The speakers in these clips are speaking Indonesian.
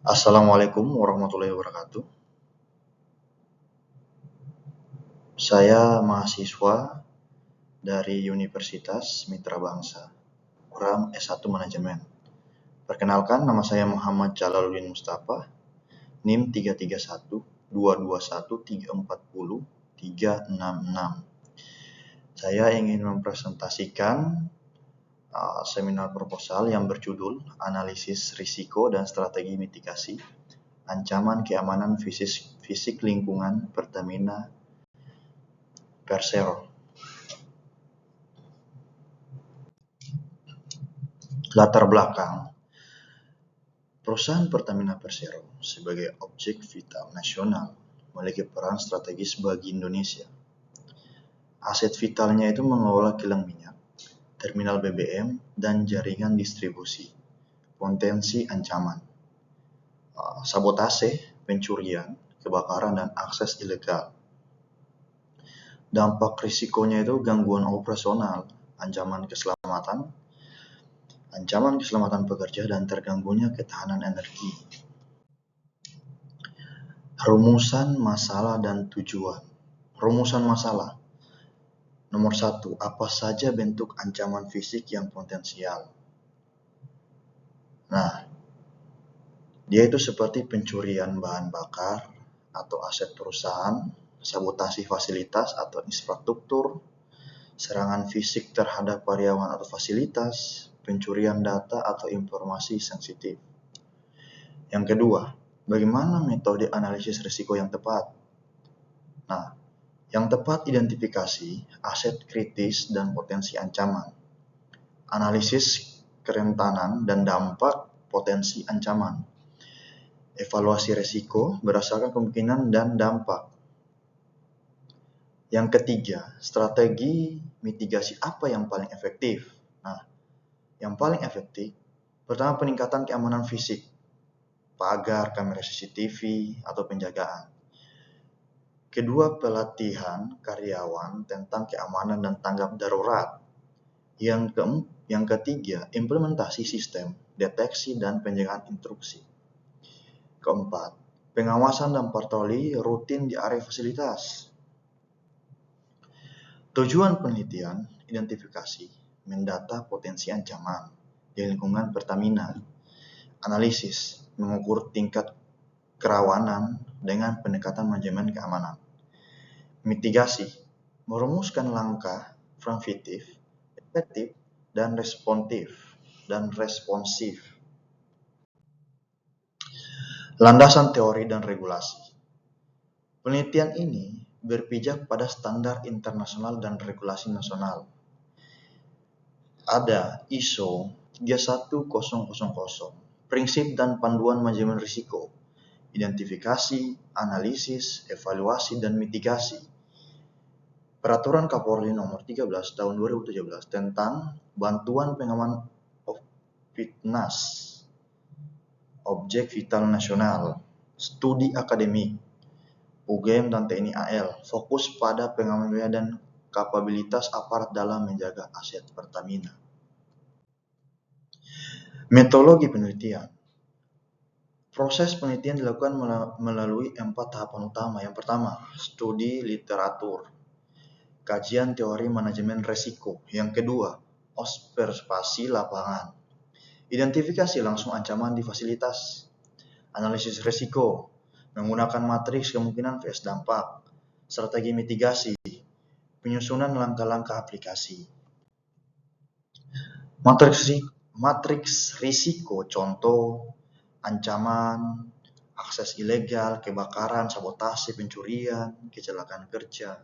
Assalamualaikum warahmatullahi wabarakatuh. Saya mahasiswa dari Universitas Mitra Bangsa, program S1 Manajemen. Perkenalkan, nama saya Muhammad Jalaluddin Mustafa, NIM 331-221-340-366. Saya ingin mempresentasikan seminar proposal yang berjudul Analisis Risiko dan Strategi Mitigasi Ancaman Keamanan Fisik Lingkungan Pertamina Persero. Latar belakang. Perusahaan Pertamina Persero sebagai objek vital nasional memiliki peran strategis bagi Indonesia. Aset vitalnya itu mengelola kilang minyak, terminal BBM, dan jaringan distribusi. Potensi ancaman, sabotase, pencurian, kebakaran, dan akses ilegal. Dampak risikonya itu gangguan operasional, ancaman keselamatan pekerja, dan terganggunya ketahanan energi. Rumusan masalah dan tujuan. Rumusan masalah. Nomor 1, apa saja bentuk ancaman fisik yang potensial? Nah, dia itu seperti pencurian bahan bakar atau aset perusahaan, sabotasi fasilitas atau infrastruktur, serangan fisik terhadap karyawan atau fasilitas, pencurian data atau informasi sensitif. Yang kedua, bagaimana metode analisis risiko yang tepat? Nah, yang tepat identifikasi aset kritis dan potensi ancaman. Analisis kerentanan dan dampak potensi ancaman. Evaluasi risiko berdasarkan kemungkinan dan dampak. Yang ketiga, strategi mitigasi apa yang paling efektif? Nah, yang paling efektif, pertama peningkatan keamanan fisik, pagar, kamera CCTV, atau penjagaan. Kedua, pelatihan karyawan tentang keamanan dan tanggap darurat. Yang ketiga, implementasi sistem deteksi dan penjagaan intrusi. Keempat, pengawasan dan patroli rutin di area fasilitas. Tujuan penelitian, identifikasi, mendata potensi ancaman di lingkungan Pertamina. Analisis, mengukur tingkat kerawanan dengan pendekatan manajemen keamanan. Mitigasi, merumuskan langkah preventif, efektif, dan responsif. Landasan teori dan regulasi. Penelitian ini berpijak pada standar internasional dan regulasi nasional. Ada ISO 31000, prinsip dan panduan manajemen risiko, identifikasi, analisis, evaluasi, dan mitigasi. Peraturan Kapolri nomor 13 tahun 2017 tentang bantuan pengaman Fitnas, objek vital nasional, studi akademik, UGM dan TNI AL, fokus pada pengamanan dan kapabilitas aparat dalam menjaga aset Pertamina. Metodologi penelitian. Proses penelitian dilakukan melalui 4 tahapan utama. Yang pertama, studi literatur, kajian teori manajemen risiko. Yang kedua, observasi lapangan, identifikasi langsung ancaman di fasilitas, analisis risiko, menggunakan matriks kemungkinan vs dampak, strategi mitigasi, penyusunan langkah-langkah aplikasi. Matriks risiko, contoh, ancaman, akses ilegal, kebakaran, sabotase, pencurian, kecelakaan kerja,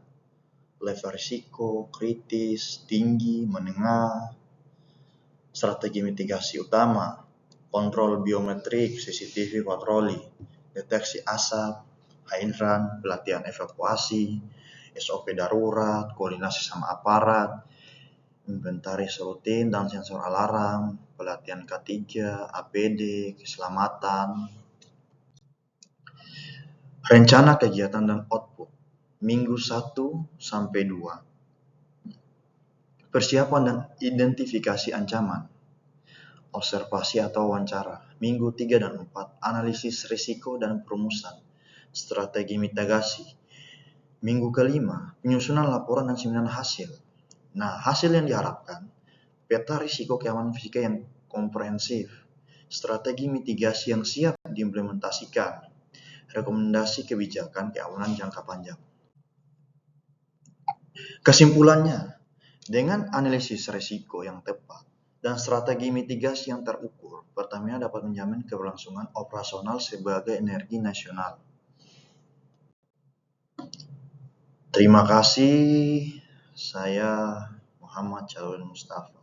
level risiko, kritis, tinggi, menengah. Strategi mitigasi utama, kontrol biometrik, CCTV patroli, deteksi asap, hydran, pelatihan evakuasi, SOP darurat, koordinasi sama aparat, inventaris rutin dan sensor alarm, pelatihan K3, APD, keselamatan. Rencana kegiatan dan output, minggu 1 sampai 2. Persiapan dan identifikasi ancaman. observasi atau wawancara. Minggu 3 dan 4, analisis risiko dan perumusan, strategi mitigasi. Minggu kelima, penyusunan laporan dan sembilan hasil. Nah, hasil yang diharapkan, peta risiko keamanan fisika yang komprehensif, strategi mitigasi yang siap diimplementasikan, rekomendasi kebijakan keamanan jangka panjang. Kesimpulannya, dengan analisis risiko yang tepat dan strategi mitigasi yang terukur, Pertamina dapat menjamin keberlangsungan operasional sebagai energi nasional. Terima kasih. Saya Muhammad Jalil Mustafa.